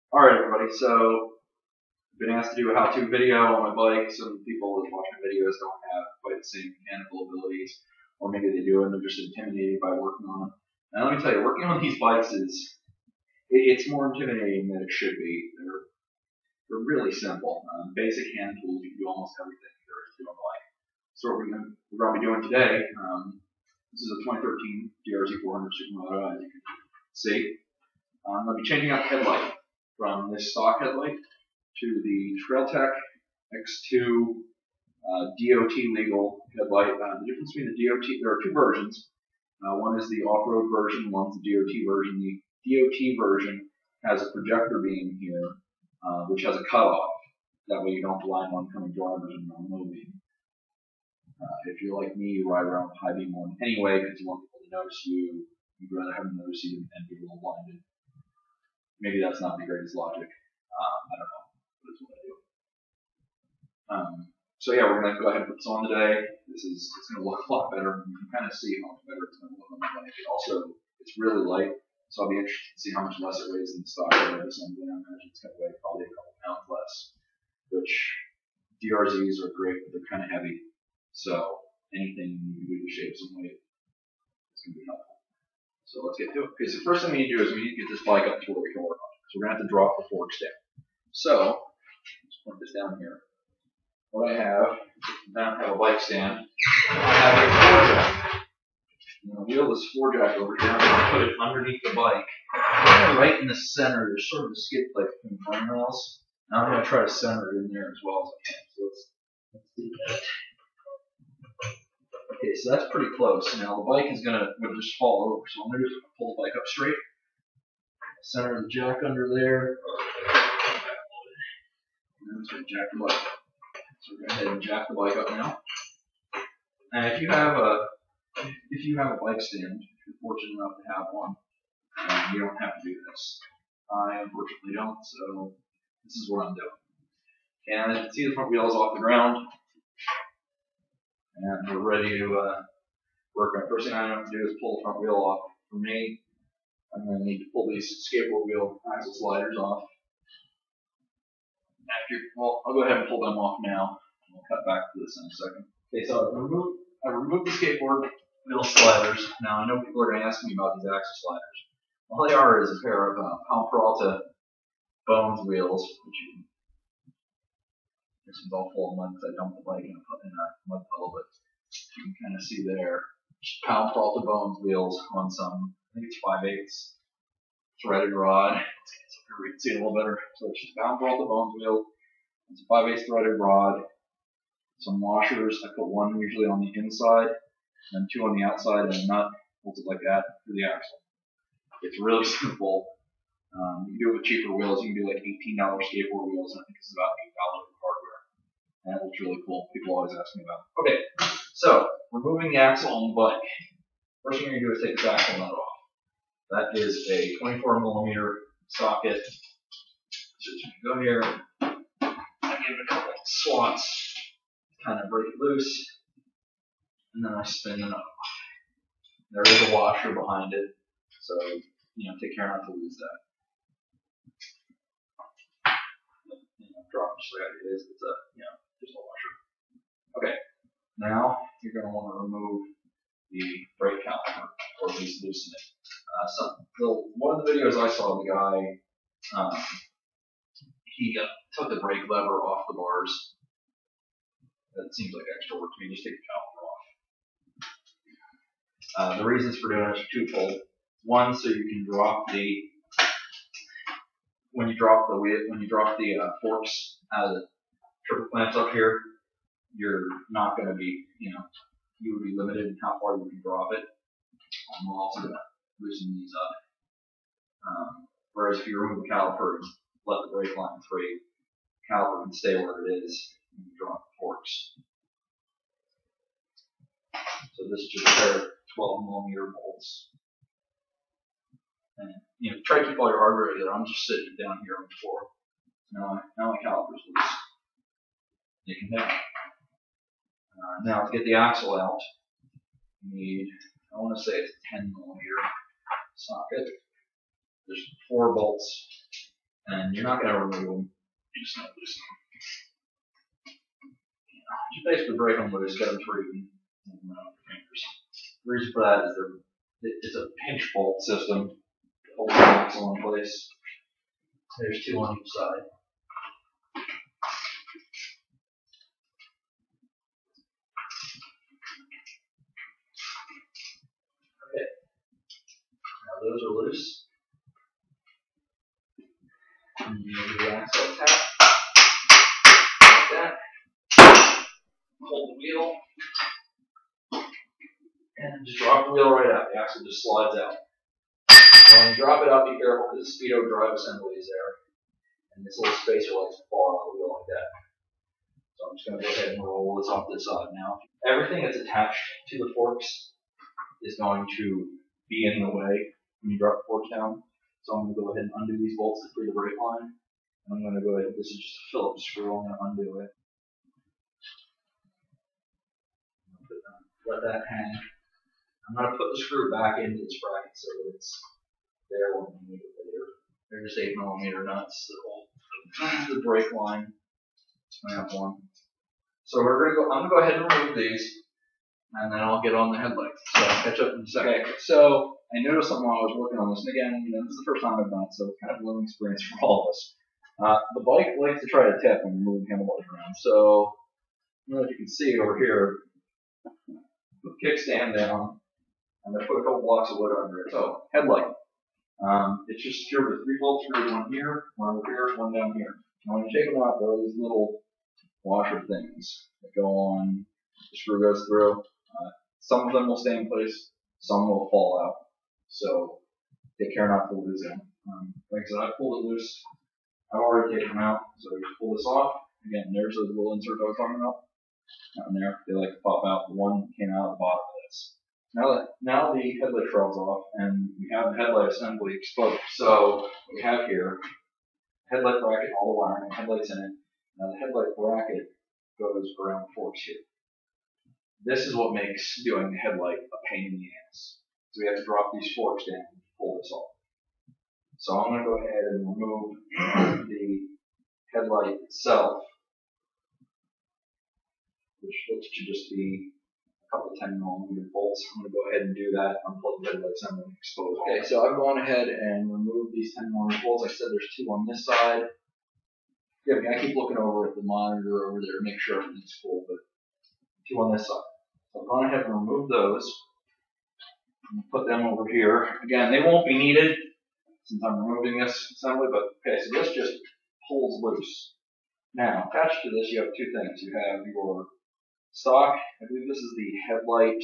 Alright everybody, so I've been asked to do a how-to video on my bike. Some people that watch my videos don't have quite the same mechanical abilities, or maybe they do and they're just intimidated by working on them. And let me tell you, working on these bikes it's more intimidating than it should be. They're really simple. Basic hand tools, you can do almost everything there is to do on a bike. So what we're going to be doing today, this is a 2013 DRZ400 Supermoto, as you can see. I'm going to be changing out the headlight from this stock headlight to the Chadillac X2 DOT legal headlight. The difference between the DOT, there are two versions. One is the off-road version, one's the DOT version. The DOT version has a projector beam here, which has a cutoff. That way you don't blind oncoming drivers in low beam. If you're like me, you ride around with high beam on anyway because you want people to notice you. You'd rather have them notice you and be a little blinded. Maybe that's not the greatest logic. I don't know. But it's what I do. So yeah, we're going to go ahead and put this on today. It's going to look a lot better. You can kind of see how much better it's going to look on the bike. It's really light, so I'll be interested to see how much less it weighs than the stock headlight assembly. I imagine it's going to weigh probably a couple pounds less, which DRZs are great, but they're kind of heavy. So anything you can do to shave some weight is going to be helpful. So let's get to it. Okay, so first thing we need to do is we need to get this bike up to where we can work on it. So we're going to have to drop the forks down. So let's put this down here. What I have, I have a bike stand. I have a floor jack. I'm going to wheel this floor jack over here. I'm going to put it underneath the bike. Right in the center, there's sort of a skid plate between the frame rails. Now I'm going to try to center it in there as well as I can. So let's do that. Okay, so that's pretty close. Now the bike is going to just fall over. So what I'm going to do is pull the bike up straight. Center the jack under there. And then sort of jack the bike up. So we're going to go ahead and jack the bike up now. And if you have a bike stand, if you're fortunate enough to have one, you don't have to do this. I unfortunately don't, so this is what I'm doing. And as you can see, the front wheel is off the ground. And we're ready to work on it. First thing I have to do is pull the front wheel off. For me, I'm going to need to pull these skateboard wheel axle sliders off. Well, I'll go ahead and pull them off now. We'll cut back to this in a second. Okay, so I removed the skateboard wheel sliders. Now I know people are going to ask me about these axle sliders. All they are is a pair of Palm Peralta Bones wheels, which you can. This one's all full of mud because I dumped the bike in a mud puddle, but you can kind of see there. Palm Peralta Bones wheels on some, I think it's 5/8 threaded rod. So here we can see it a little better. So it's just Palm Peralta Bones wheel. It's a 5/8 threaded rod. Some washers. I put one usually on the inside, and then two on the outside, and a nut holds it like that for the axle. It's really simple. You can do it with cheaper wheels. You can do like $18 skateboard wheels, and I think it's about $8 for hardware. And that looks really cool. People always ask me about it. Okay, so removing the axle on the bike. First thing you're going to do is take this axle nut off. That is a 24mm socket. So you can go here, I give it a couple swats, kind of break it loose, and then I spin the nut off. There is a washer behind it, so take care not to lose that. Drop just like it is. It's just a washer. Okay, now you're going to want to remove the brake caliper, or at least loosen it. One of the videos I saw, the guy, he took the brake lever off the bars. That seems like extra work to me. Just take the caliper off. The reasons for doing it are twofold. One, so you can drop when you drop the forks out of the triple clamps up here, you're not going to be, you would be limited in how far you can drop it. I'm also going to loosen these up. Whereas if you remove the caliper and let the brake line free, the caliper can stay where it is and you drop the forks. So this is just a pair of 12mm bolts. And try to keep all your hardware together. I'm just sitting down here on the floor. Now my caliper's loose. You can down. Now to get the axle out, you need, I want to say it's a 10mm socket. There's 4 bolts and you're not going to remove them. You just going to loosen them. You basically break them loose, get them free, and run out your fingers. The reason for that is it's a pinch bolt system that holds the axle in place. There's two on each side. Okay. Now those are loose. And you do the axle tap. Like that. Hold the wheel. And just drop the wheel right out. The axle just slides out. And when you drop it out, be careful because the speedo drive assembly is there. And this little spacer likes to fall out of the wheel like that. So I'm just going to go ahead and roll this off this side now. Everything that's attached to the forks is going to be in the way when you drop the forks down. So I'm going to go ahead and undo these bolts to free the brake line. And I'm going to go ahead, this is just a Phillips screw, I'm going to undo it. Let that hang. I'm going to put the screw back into this bracket so that it's there when we need it later. They're just 8mm nuts that hold the brake line. I have one. So I'm going to go ahead and remove these, and then I'll get on the headlights. So I'll catch up in a second. Okay, so I noticed something while I was working on this, and again, this is the first time I've done it, so it's kind of a learning experience for all of us. The bike likes to try to tip when you're moving handlebars around. So I don't know if you can see over here, put the kickstand down, and then put a couple blocks of wood under it. So, headlight. It's just secured with 3 bolts screws, one here, one over here, one down here. And when you take them out, there are these little washer things that go on. The screw goes through. Some of them will stay in place, some will fall out. So, take care not to lose them. Like I said, I pulled it loose. I've already taken them out, so we just pull this off. Again, there's those little inserts I was talking about. Down there, they like to pop out. The one came out of the bottom of this. Now the headlight shroud's off, and we have the headlight assembly exposed. So what we have here, headlight bracket, all the wiring, headlights in it. Now the headlight bracket goes around the forks here. This is what makes doing the headlight a pain in the ass. So we have to drop these forks down and pull this off. So I'm going to go ahead and remove the headlight itself, which looks to just be a couple 10mm bolts. I'm going to go ahead and do that, unplug the headlight assembly and expose it. Okay, so I've gone ahead and removed these 10mm bolts. Like I said, there's 2 on this side. Yeah, I keep looking over at the monitor over there to make sure everything's full, but 2 on this side. So I've gone ahead and removed those. I'm going to put them over here. Again, they won't be needed since I'm removing this assembly, but okay, so this just pulls loose. Now, attached to this, you have 2 things. You have your stock, I believe this is the headlight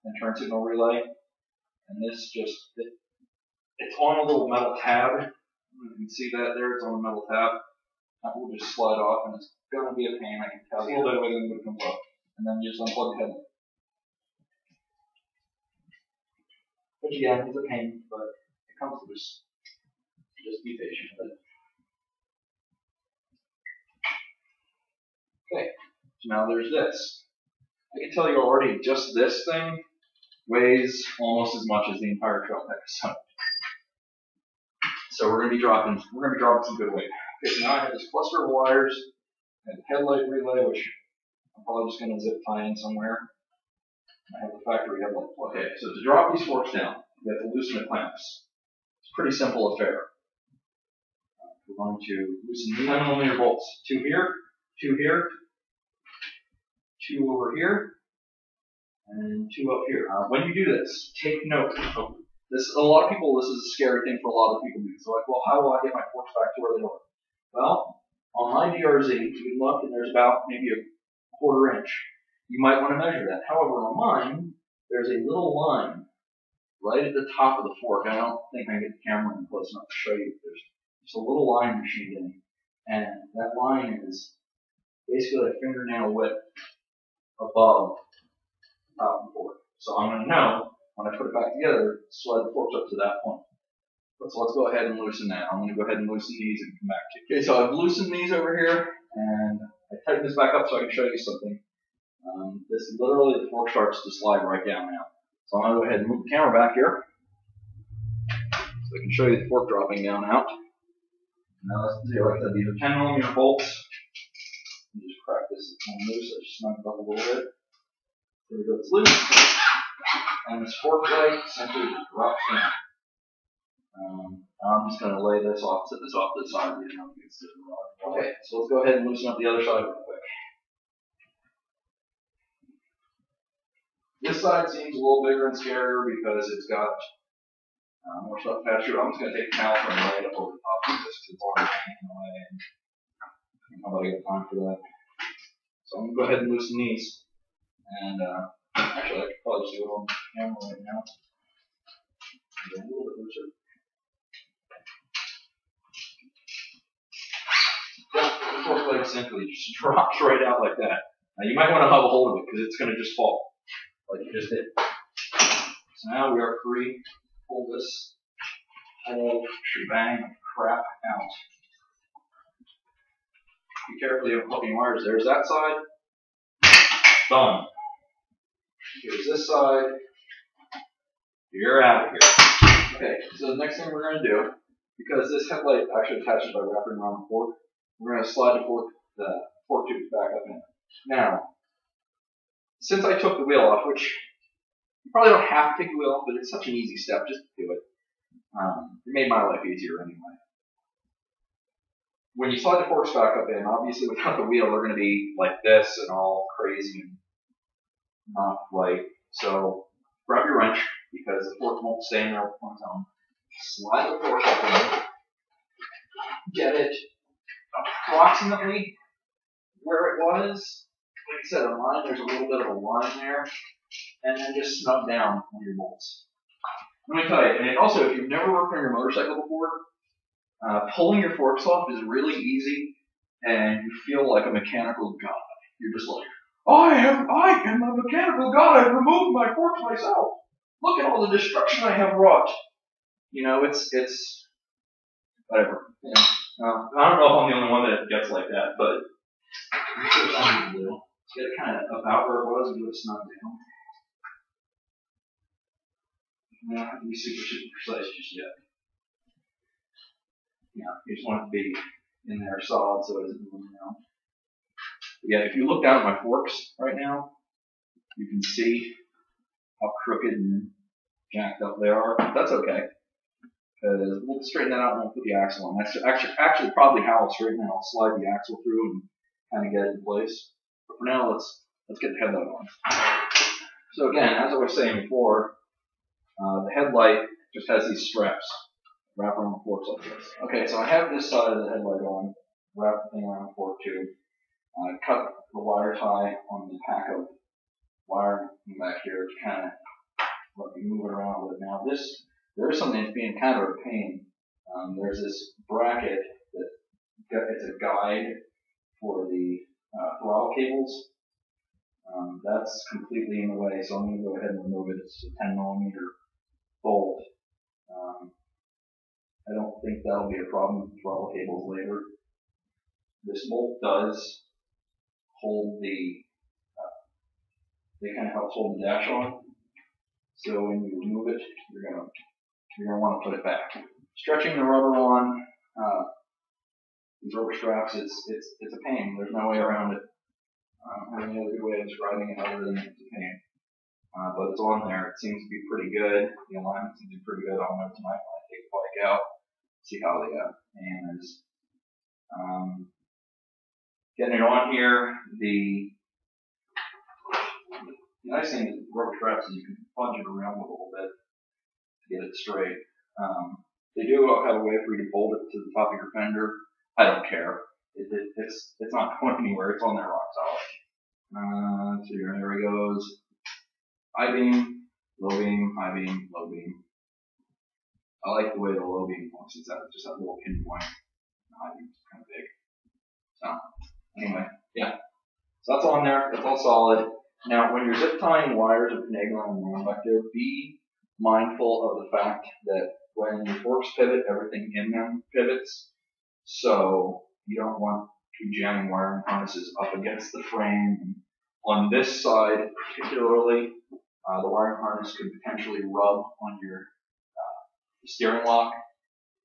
and turn signal relay, and this just, it's on a little metal tab. You can see that there, it's on a metal tab. That will just slide off, and it's going to be a pain, I can tell you. A little bit of wind when it comes up. And then you just unplug the headlight. Which again, is a pain, but it comes loose. Just be patient with it. Okay, so now there's this. I can tell you already, just this thing weighs almost as much as the entire trail episode. So we're going to be dropping some good weight. Okay, so now I have this cluster of wires and the headlight relay, which I'm probably just going to zip tie in somewhere. I have the factory headlight plug. Okay, so to drop these forks down, you have to loosen the clamps. It's a pretty simple affair. We're going to loosen the 10mm bolts. 2 here, 2 here, 2 over here, and 2 up here. When you do this, take note. This is a scary thing for a lot of people. So like, well, how will I get my forks back to where they were? Well, on my DRZ, you can look, and there's about maybe a 1/4 inch. You might want to measure that. However, on mine, there's a little line right at the top of the fork. I don't think I can get the camera in close enough to show you. There's just a little line machined in, and that line is basically a fingernail width above the top of the fork. So I'm going to know when I put it back together, slide the forks up to that point. So let's go ahead and loosen that. I'm going to go ahead and loosen these and come back to you. Okay, so I've loosened these over here, and I tightened this back up so I can show you something. This literally, the fork starts to slide right down now. So I'm going to go ahead and move the camera back here so I can show you the fork dropping down out. Now let's do like that. These are 10mm bolts. Let me just crack this one loose. I just snug it up a little bit. There we go. It's loose. And this fork blade simply just drops in. I'm just going to lay this off, set this off to the side. Okay, so let's go ahead and loosen up the other side real quick. This side seems a little bigger and scarier because it's got more stuff attached to it. I'm just going to take the caliper and lay it up over the top of this because it's already hanging away and nobody got time for that. So I'm going to go ahead and loosen these. And actually, I could probably just do it on camera right now. Get a little bit looser. The fork blade simply just drops right out like that. Now you might want to have a hold of it because it's going to just fall like you just did. So now we are free to pull this whole shebang of crap out. Be careful of hooking wires. There's that side. Done. Here's this side. You're out of here. Okay, so the next thing we're going to do, because this headlight actually attaches by wrapping around the fork, we're going to slide the fork tubes back up in. Now, since I took the wheel off, which you probably don't have to take the wheel off, but it's such an easy step, just do it. It made my life easier anyway. When you slide the forks back up in, obviously without the wheel, they're going to be like this and all crazy and not right. So grab your wrench because the fork won't stay in there on its own. Slide the fork up in. Get it approximately where it was. Like I said, on mine, there's a little bit of a line there. And then just snug down on your bolts. Let me tell you, and also if you've never worked on your motorcycle before, pulling your forks off is really easy, and you feel like a mechanical god. You're just like, I am a mechanical god. I've removed my forks myself. Look at all the destruction I have wrought. You know, it's whatever. You know, I don't know if I'm the only one that gets like that, but it's something to do. Get it kind of about where it was and do it snug down. You don't have to be super precise just yet. Yeah, you just want it to be in there solid so it doesn't move around. Yeah, if you look down at my forks right now, you can see how crooked and jacked up they are. That's okay. Because we'll straighten that out when we put the axle on. That's actually probably how I'll straighten it. I'll slide the axle through and kind of get it in place. But for now, let's get the headlight on. So again, as I was saying before, the headlight just has these straps wrap around the forks like this. Okay, so I have this side of the headlight on, wrap the thing around the fork tube. Cut the wire tie on the pack of wire back here to kind of let me move it around with. Now there is something that's being kind of a pain. There's this bracket that it's a guide for the throttle cables. That's completely in the way, so I'm going to go ahead and remove it. It's a 10mm bolt. I don't think that'll be a problem with the throttle cables later. This bolt does hold they kind of help hold the dash on. So when you remove it, you're gonna want to put it back. Stretching the rubber on these rubber straps, it's a pain. There's no way around it. I don't have any other good way of describing it other than it's a pain. But it's on there. It seems to be pretty good. The alignment seems to be pretty good. I'll know tonight when I take the bike out, see how the AM is. Getting it on here, the nice thing is with rubber straps is you can punch it around a little bit to get it straight. They do have a way for you to bolt it to the top of your fender. I don't care. It's not going anywhere. It's on there rock solid. So there he goes. High beam, low beam, high beam, low beam. I like the way the low beam looks. It's just that little pinpoint. The high beam's kind of big. So anyway, yeah. So that's on there. It's all solid. Now, when you're zip tying wires or finagling around back there, be mindful of the fact that when your forks pivot, everything in them pivots. So you don't want to be jamming wiring harnesses up against the frame. On this side, particularly, the wiring harness could potentially rub on your steering lock,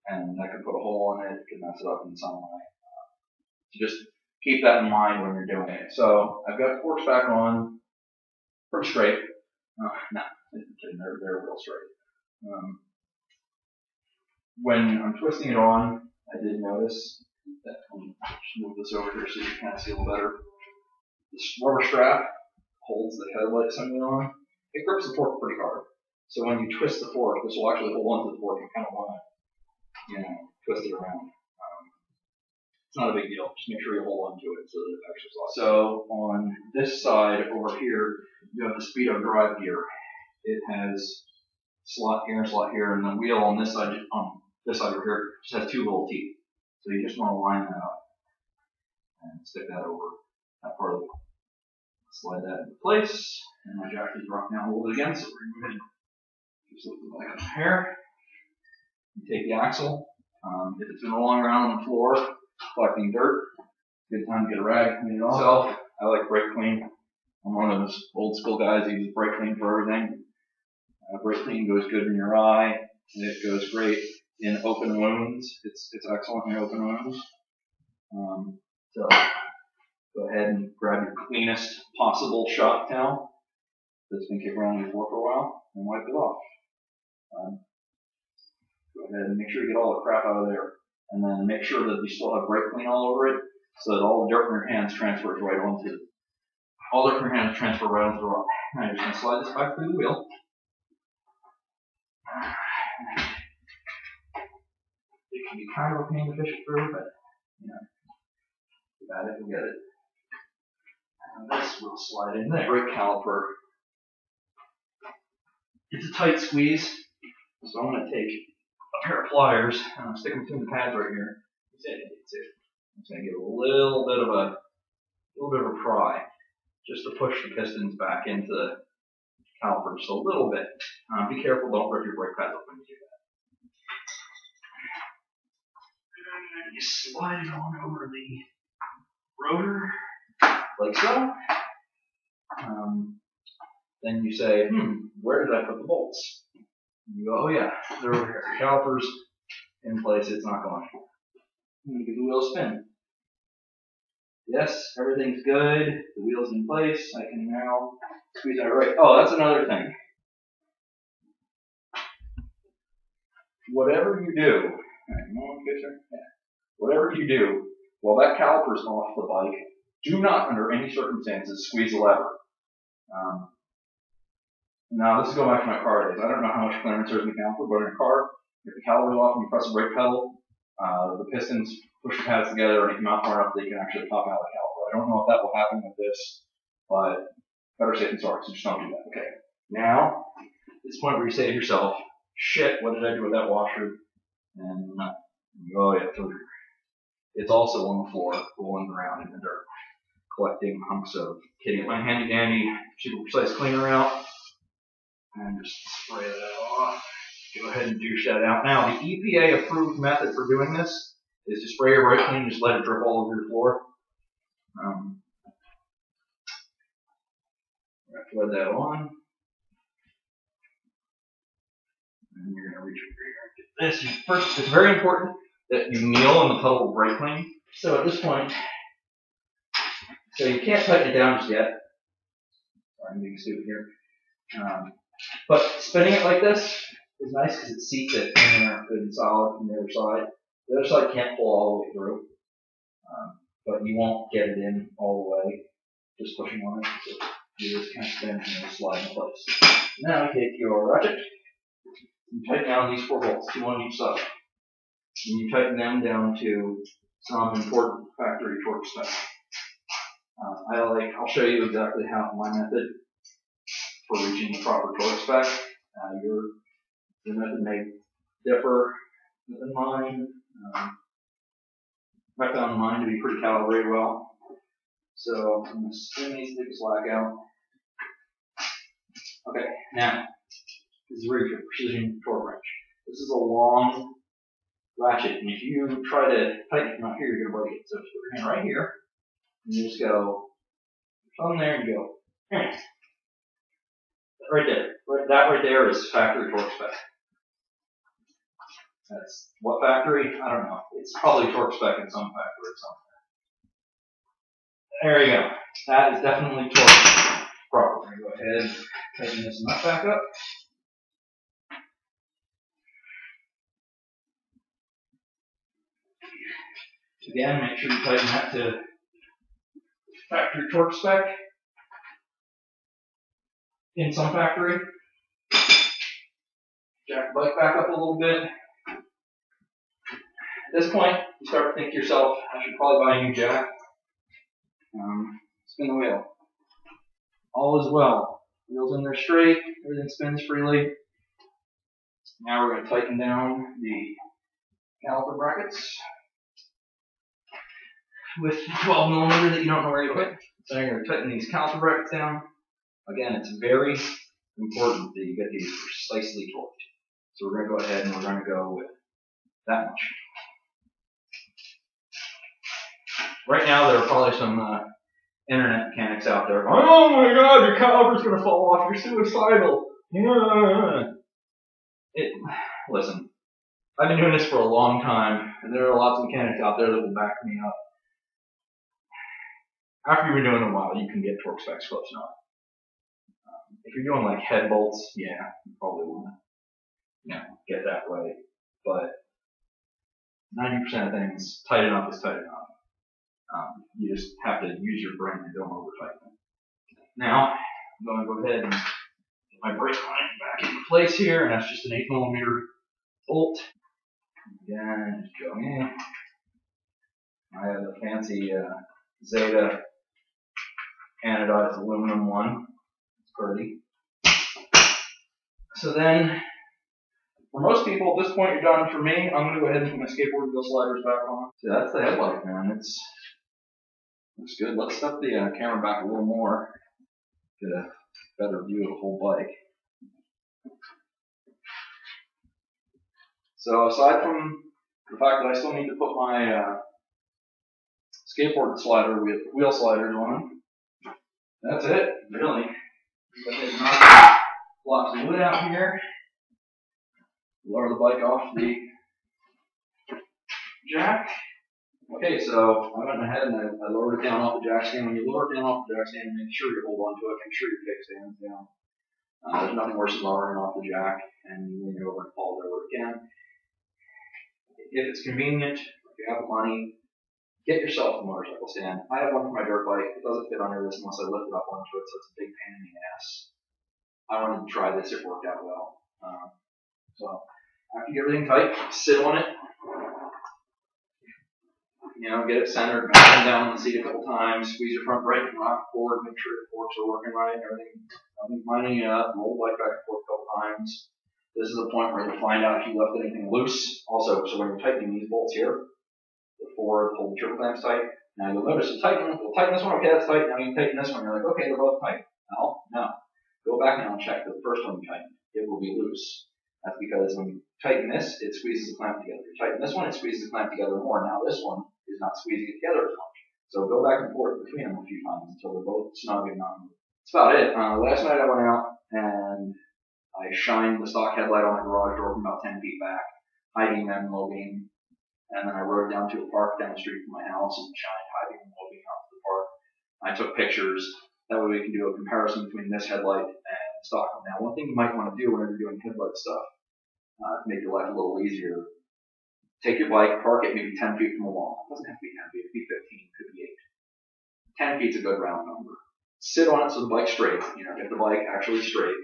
and that could put a hole in it, could mess it up in some way. So just keep that in mind when you're doing it. So I've got the forks back on, pretty straight. No, they're real straight. When I'm twisting it on, I did notice that, just move this over here so you can kind of see a little better. This rubber strap holds the headlight assembly on. It grips the fork pretty hard. So when you twist the fork, this will actually hold onto the fork. You kind of want to, twist it around. It's not a big deal. Just make sure you hold onto it so that it actually slides. So on this side over here, you have the speedo drive gear. It has slot here and slot here, and the wheel on this side over here just has two little teeth. So you just want to line that up and stick that over that part of the wheel. Slide that into place, and my jack is dropped down a little bit again, so we're going to just lift the back up here. You take the axle. If it's been rolling around on the floor, collecting dirt, good time to get a rag, clean it off. So, I like brake clean. I'm one of those old school guys who uses brake clean for everything. Brake clean goes good in your eye, and it goes great in open wounds. It's excellent in open wounds. So go ahead and grab your cleanest possible shop towel that's been kicking around your floor for a while and wipe it off. Go ahead and make sure you get all the crap out of there, and then make sure that you still have brake clean all over it, so that all the dirt from your hands transfers right onto the rod. Now you're just going to slide this back through the wheel. It can be kind of a pain to fish it through, but you got it, you'll get it. And this will slide in there. Brake caliper. It's a tight squeeze, so I'm going to take a pair of pliers and I'm sticking between the pads right here. I'm just going to give it a little bit of a pry, just to push the pistons back into the caliper just a little bit. Be careful, don't rip your brake pads up when you do that. And you slide it on over the rotor, like so. Then you say, where did I put the bolts? You go, oh yeah, they're over here. Caliper's in place, it's not going. I'm going to give the wheel a spin. Yes, everything's good. The wheel's in place. I can now squeeze it right. Oh, that's another thing. Whatever you do, whatever you do, while that caliper's off the bike, do not, under any circumstances, squeeze the lever. Now, this is going back to my car days. I don't know how much clearance there is in the caliper, but in a car, if the caliper's off and you press the brake pedal, the pistons push the pads together and you come out far enough that you can actually pop out the caliper. I don't know if that will happen with this, but better safe than sorry, so just don't do that. Okay. Now, it's the point where you say to yourself, shit, what did I do with that washer? And you go, oh yeah, it's also on the floor, rolling around in the dirt, collecting hunks of getting my handy dandy super precise cleaner out, and just spray that off. Go ahead and douche that out. Now, the EPA approved method for doing this is to spray your brake clean and just let it drip all over your floor. Thread that on. And you're going to reach over here and get this. First, it's very important that you kneel in the puddle of brake clean. So at this point, so you can't tighten it down just yet. Sorry, I'm being stupid here. But spinning it like this is nice because it seats it in there good and solid from the other side. The other side can't pull all the way through, but you won't get it in all the way just pushing on it. So you just kind of spin and it'll slide in place. Now you take your ratchet and tighten down these 4 bolts, 2 on each side. And you tighten them down to some important factory torque spec. I'll show you exactly how my method for reaching the proper torque spec. Your method may differ than mine. I found mine to be pretty calibrated well. So I'm going to spin these things slack out. Okay, now this is where your precision torque wrench. This is a long ratchet, and if you try to tighten it from out here, you're going to break it. So just put your hand right here, and you just go thumb there and go. Right there. That right there is factory torque spec. That's what factory? I don't know. It's probably torque spec in some factory or something. There you go. That is definitely torqued properly. Go ahead and tighten this nut back up. Again, make sure you tighten that to factory torque spec in some factory. Jack the bike back up a little bit. At this point, you start to think to yourself, I should probably buy a new jack. Spin the wheel. All is well. Wheels in there straight, everything spins freely. Now we're going to tighten down the caliper brackets with the 12mm that you don't know where you put. So you're going to tighten these caliper brackets down. Again, it's very important that you get these precisely torqued. So we're going to go ahead and we're going to go with that much. Right now, there are probably some internet mechanics out there going, oh my god, your caliper's going to fall off, you're suicidal. Listen, I've been doing this for a long time, and there are lots of mechanics out there that will back me up. After you've been doing it a while, you can get torque specs close enough. If you're doing like head bolts, yeah, you probably want to get that way. But 90% of things, tight enough is tight enough. You just have to use your brain and don't over tighten it. Now, I'm going to go ahead and get my brake line back into place here, and that's just an 8mm bolt. Again, just go in. I have a fancy Zeta anodized aluminum one. It's pretty. So then, for most people, at this point, you're done. For me, I'm going to go ahead and put my skateboard wheel sliders back on. So that's the headlight, man. Looks good. Let's step the camera back a little more. Get a better view of the whole bike. So aside from the fact that I still need to put my skateboard slider with wheel sliders on, that's it, really. Go ahead and lock the lid out here. Lower the bike off the jack. Okay, so I went ahead and I lowered it down off the jack stand. When you lower it down off the jack stand, make sure you hold on to it. Make sure your kickstand's down. There's nothing worse than lowering off the jack and you lean it over and fall over again. If it's convenient, if you have the money, get yourself a motorcycle stand. I have one for my dirt bike. It doesn't fit under this unless I lift it up onto it, so it's a big pain in the ass. I wanted to try this. It worked out well. So after you get everything tight, sit on it. Get it centered, back down on the seat a couple times, squeeze your front brake and rock forward, make sure the forks are working right, nothing's lining up, roll the bike back and forth a couple times. This is the point where you'll find out if you left anything loose. Also, so when you're tightening these bolts here, the four hold the triple clamps tight. Now you'll notice you'll tighten this one, okay, that's tight. Now you tighten this one, you're like, okay, they're both tight. No. Go back now and check the first one you tightened. It will be loose. That's because when you tighten this, it squeezes the clamp together. You tighten this one, it squeezes the clamp together more. Now this one is not squeezing it together as much. So go back and forth between them a few times until they're both snug and not moving. That's about it. Last night I went out and I shined the stock headlight on my garage door from about 10 feet back, high beam and low beam, and then I rode down to a park down the street from my house and shined high beam and low beam out to the park. I took pictures. That way we can do a comparison between this headlight and stock. Now, one thing you might want to do whenever you're doing headlight stuff to make your life a little easier, take your bike, park it maybe 10 feet from a wall. It doesn't have to be 10 feet, it could be 15, it could be 8. 10 feet's a good round number. Sit on it so the bike's straight. Get the bike actually straight.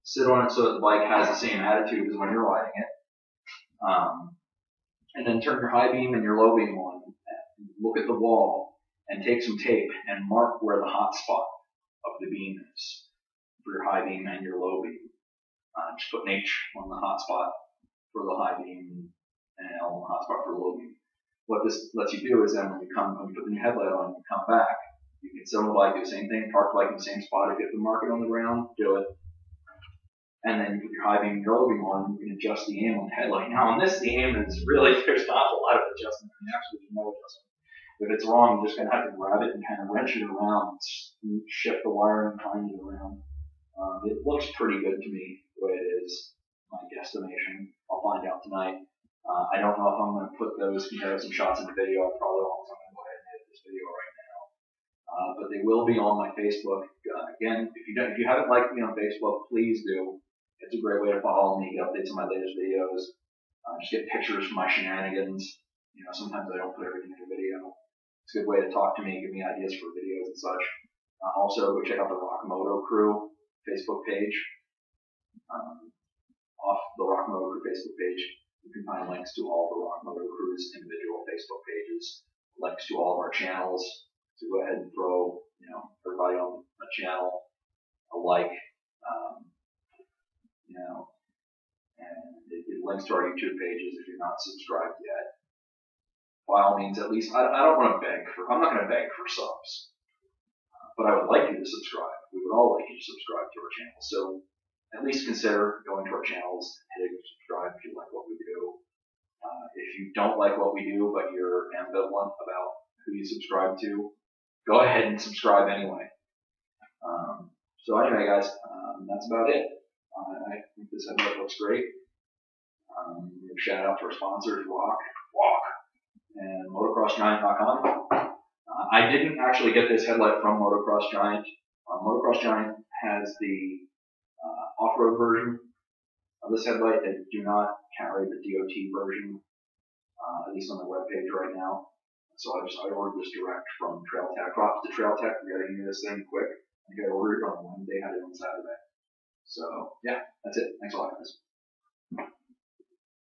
Sit on it so that the bike has the same attitude as when you're riding it. And then turn your high beam and your low beam on. And look at the wall and take some tape and mark where the hot spot of the beam is for your high beam and your low beam. Just put an H on the hot spot for the high beam and an L on the hot spot for the low beam. What this lets you do is then when you put the new headlight on and you come back, you can sit on the bike, do the same thing, park the bike in the same spot. If you have to mark it on the ground, do it. And then you put your high beam and your low beam on, you can adjust the aim on the headlight. Now on this, the aim is really, there's not a lot of adjustment. I mean, actually, there's no adjustment. If it's wrong, you're just going to have to grab it and kind of wrench it around, shift the wiring, find it around. It looks pretty good to me the way it is, my guesstimation. I'll find out tonight. I don't know if I'm going to put those comparison shots in the video. I probably won't. I'm going to go ahead and edit this video right now. But they will be on my Facebook. Again, if you haven't liked me on Facebook, please do. It's a great way to follow me, get updates on my latest videos, just get pictures from my shenanigans. You know, sometimes I don't put everything in a video. It's a good way to talk to me, give me ideas for videos and such. Also, go check out the RHOK Moto Crew Facebook page. Off the RHOK Moto Crew Facebook page, you can find links to all the RHOK Moto Crew's individual Facebook pages, links to all of our channels. So go ahead and throw, you know, everybody on a channel a like, you know, and it links to our YouTube pages if you're not subscribed yet. By all means, at least, I don't want to beg for, I'm not going to beg for subs, but I would like you to subscribe. We would all like you to subscribe to our channel. So at least consider going to our channels, hitting subscribe if you like what we do. If you don't like what we do, but you're ambivalent about who you subscribe to, go ahead and subscribe anyway. So anyway, guys, that's about it. I think this headlight looks great. Shout out to our sponsors, RHOK, and MotocrossGiant.com. I didn't actually get this headlight from Motocross Giant. Motocross Giant has the off-road version of this headlight. They do not carry the DOT version, at least on their webpage right now. So I ordered this direct from Trail Tech. Props to Trail Tech for getting me this thing quick. I think I ordered it on Wednesday, had it on Saturday. So yeah, that's it. Thanks a lot, guys.